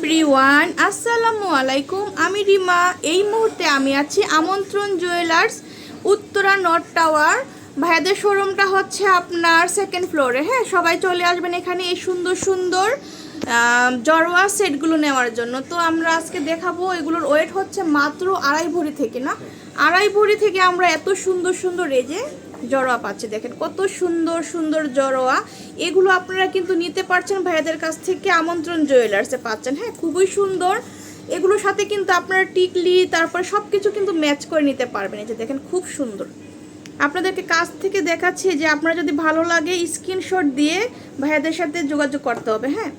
Everyone, আসসালামু আলাইকুম। আমি রিমা। এই মুহূর্তে আমি আছি আমন্ত্রণ জুয়েলার্স, উত্তরা নর্থ টাওয়ার। ভাইয়াদের শোরুমটা হচ্ছে আপনার সেকেন্ড ফ্লোরে। হ্যাঁ, সবাই চলে আসবেন এখানে এই সুন্দর সুন্দর জড়োয়া সেটগুলো নেওয়ার জন্য। তো আমরা আজকে দেখাবো, এগুলোর ওয়েট হচ্ছে মাত্র 2.5 ভরি থেকে, না 2.5 ভরি থেকে আমরা এত সুন্দর সুন্দর এই যে জড়োয়া পাচ্ছি। দেখেন কত সুন্দর সুন্দর জড়োয়া। এগুলো আপনারা কিন্তু নিতে পারছেন ভাইয়াদের কাছ থেকে, আমন্ত্রণ জুয়েলার্সে পাচ্ছেন। হ্যাঁ, খুবই সুন্দর। এগুলোর সাথে কিন্তু আপনারা টিকলি তারপর সব কিছু কিন্তু ম্যাচ করে নিতে পারবেন। এই যে দেখেন খুব সুন্দর। আপনাদেরকে কাছ থেকে দেখাচ্ছি যে আপনারা যদি ভালো লাগে স্ক্রিনশট দিয়ে ভাইয়াদের সাথে যোগাযোগ করতে হবে। হ্যাঁ,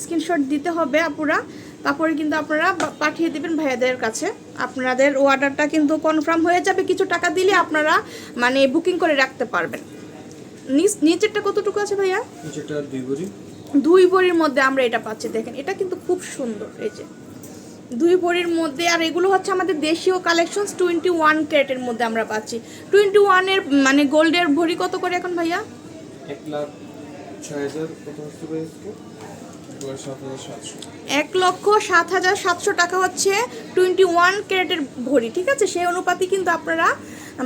স্ক্রিনশট দিতে হবে আপুরা, তারপরে কিন্তু আপনারা পাঠিয়ে দেবেন ভাইয়াদের কাছে। আপনাদের অর্ডারটা কিন্তু কনফার্ম হয়ে যাবে। কিছু টাকা দিলে আপনারা মানে বুকিং করে রাখতে পারবেন। নিচেরটা কতটুকু আছে ভাইয়া? নিচেরটা 2 ভরি। 2 ভরির মধ্যে আমরা এটা পাচ্ছি। দেখেন এটা কিন্তু খুব সুন্দর। এই যে 2 ভরির মধ্যে। আর এগুলো হচ্ছে আমাদের দেশীয় কালেকশন, 21 ক্যারেটের মধ্যে আমরা পাচ্ছি। 21 এর মানে গোল্ডের ভরি কত করে এখন ভাইয়া? 1,06,000 কত হচ্ছে ভাই? 1,07,700। 1,07,700 টাকা হচ্ছে 21 ক্যারেটের ভরি। ঠিক আছে, সেই অনুপাতে কিন্তু আপনারা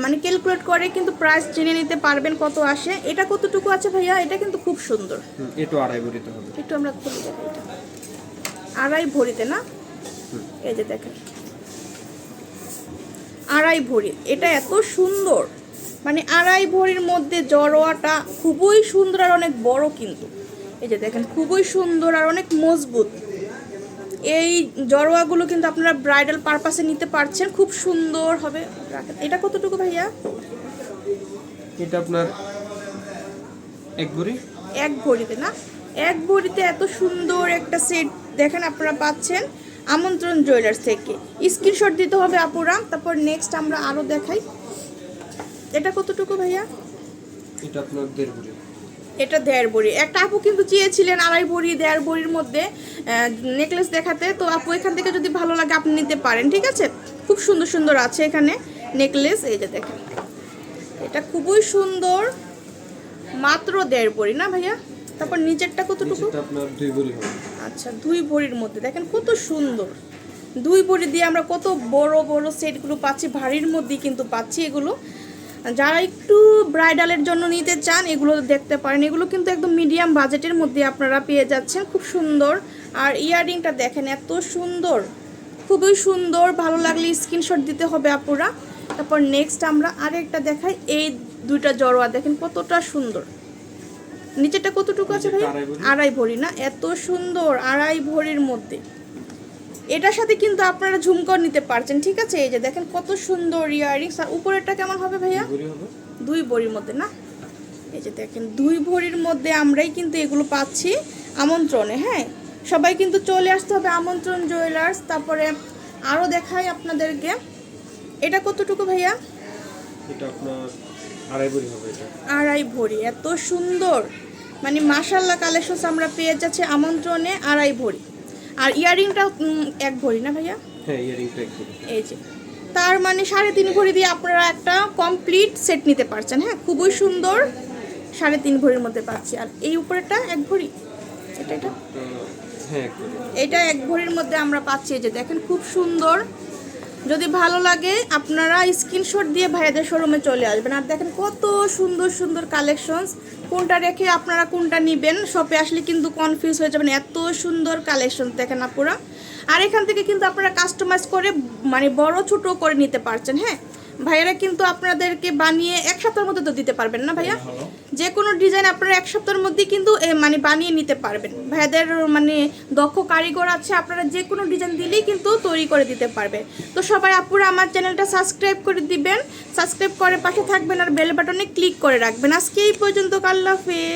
মানে ক্যালকুলেট করে কিন্তু প্রাইস জেনে নিতে পারবেন কত আসে। এটা কতটুকু আছে ভাইয়া? এটা কিন্তু খুব সুন্দর। এটা 2.5 ভরিতে হবে। একটু আমরা খুলে দেখি। এটা 2.5 ভরিতে, না? এই যে দেখেন 2.5 ভরি। এটা এত সুন্দর, মানে 2.5 ভরির মধ্যে জড়োয়াটা খুবই সুন্দর আর অনেক বড় কিন্তু। এই যে দেখেন খুবই সুন্দর আর অনেক মজবুত। এই জড়োয়াগুলো কিন্তু আপনারা ব্রাইডাল পারপাসে নিতে পারছেন, খুব সুন্দর হবে। এটা কতটুকু ভাইয়া? এটা আপনার 1 ভরি। 1 ভরিতে, না? 1 ভরিতে এত সুন্দর একটা সেট দেখেন আপনারা পাচ্ছেন আমন্ত্রণ জুয়েলার্স থেকে। স্ক্রিনশট দিতে হবে আপুরা। তারপর নেক্সট আমরা আরও দেখাই। এটা কতটুকু ভাইয়া? এটা আপনার 1.5 ভরি। এটা 1.5 ভরি। একটা আপু কিন্তু চেয়েছিলেন 2.5 ভরি 1.5 ভরির মধ্যে নেকলেস দেখাতে। তো আপু এখান থেকে যদি ভালো লাগে আপনি নিতে পারেন। ঠিক আছে, খুব সুন্দর সুন্দর আছে এখানে নেকলেস। এই যে দেখেন এটা খুবই সুন্দর, মাত্র 1.5 ভরি, না ভাইয়া? তারপর নিচেরটা কতটুকু? এটা আপনার 2 ভরি হবে। আচ্ছা, 2 ভরির মধ্যে দেখেন কত সুন্দর। 2 ভরি দিয়ে আমরা কত বড় বড় সেটগুলো পাচ্ছি, ভারীর মধ্যেই কিন্তু পাচ্ছি এগুলো। যারা একটু ব্রাইডালের জন্য নিতে চান এগুলো দেখতে পারেন। এগুলো কিন্তু একদম মিডিয়াম বাজেটের মধ্যে আপনারা পেয়ে যাচ্ছেন, খুব সুন্দর। আর ইয়াররিংটা দেখেন এত সুন্দর, খুবই সুন্দর। ভালো লাগলে স্ক্রিনশট দিতে হবে আপুরা। তারপর নেক্সট আমরা আরেকটা দেখাই। এই 2টা জড়োয়া দেখেন কতটা সুন্দর। নিচেরটা কতটুকু আছে ভাই? 2.5 ভরি, না? এত সুন্দর 2.5 ভরির মধ্যে। এটার সাথে কিন্তু আপনারা ঝুমকো নিতে পারছেন। ঠিক আছে, এই যে দেখেন কত সুন্দর ইয়াররিংস। আর উপরেরটা কেমন হবে ভাইয়া? 2 ভরির মধ্যে, না? এই যে দেখেন 2 ভরির মধ্যে আমরাই কিন্তু এগুলো পাচ্ছি আমন্ত্রণে। হ্যাঁ, সবাই কিন্তু চলে আসতে হবে আমন্ত্রণ জুয়েলার্স। তারপরে আরও দেখাই আপনাদেরকে। এটা কতটুকু ভাইয়া? এটা আপনার 2.5 ভরি হবে। এটা 2.5 ভরি। এত সুন্দর, মানে মাশাআল্লাহ কালেকশনস আমরা পেয়ে যাচ্ছি আমন্ত্রণে 2.5 ভরি। আর ইয়াররিংটা 1 ভরি, না ভাইয়া? হ্যাঁ, ইয়ারিংটা 1 ভরি। এই যে তার মানে 3.5 ভরি দিয়ে আপনারা একটা কমপ্লিট সেট নিতে পারছেন। হ্যাঁ, খুবই সুন্দর। 3.5 ভরির মধ্যে পাচ্ছি। আর এই উপরেটা 1 ভরি। এটা হ্যাঁ, 1 ভরি। এটা 1 ভরির মধ্যে আমরা পাচ্ছি। এই যে দেখেন খুব সুন্দর। যদি ভালো লাগে আপনারা স্ক্রিনশট দিয়ে ভাইয়াদের শোরুমে চলে আসবেন। আর দেখেন কত সুন্দর সুন্দর কালেকশনস। কোনটা রেখে আপনারা কোনটা নেবেন, শপে আসলে কিন্তু কনফিউজ হয়ে যাবেন। এত সুন্দর কালেকশন দেখেন আপুরা। আর এখান থেকে কিন্তু আপনারা কাস্টমাইজ করে মানে বড় ছোট করে নিতে পারছেন। হ্যাঁ, ভাইয়ারা কিন্তু আপনাদেরকে বানিয়ে 1 সপ্তাহের মধ্যে তো দিতে পারবেন, না ভাইয়া? যে কোনো ডিজাইন আপনারা 1 সপ্তাহের মধ্যেই কিন্তু মানে বানিয়ে নিতে পারবেন। ভাইয়াদের মানে দক্ষ কারিগর আছে, আপনারা যে কোনো ডিজাইন দিলেই কিন্তু তৈরি করে দিতে পারবে। তো সবাই আপুরা আমার চ্যানেলটা সাবস্ক্রাইব করে দিবেন, সাবস্ক্রাইব করে পাশে থাকবেন আর বেল বাটনে ক্লিক করে রাখবেন। আজকে এই পর্যন্ত, আল্লাহ হাফেজ।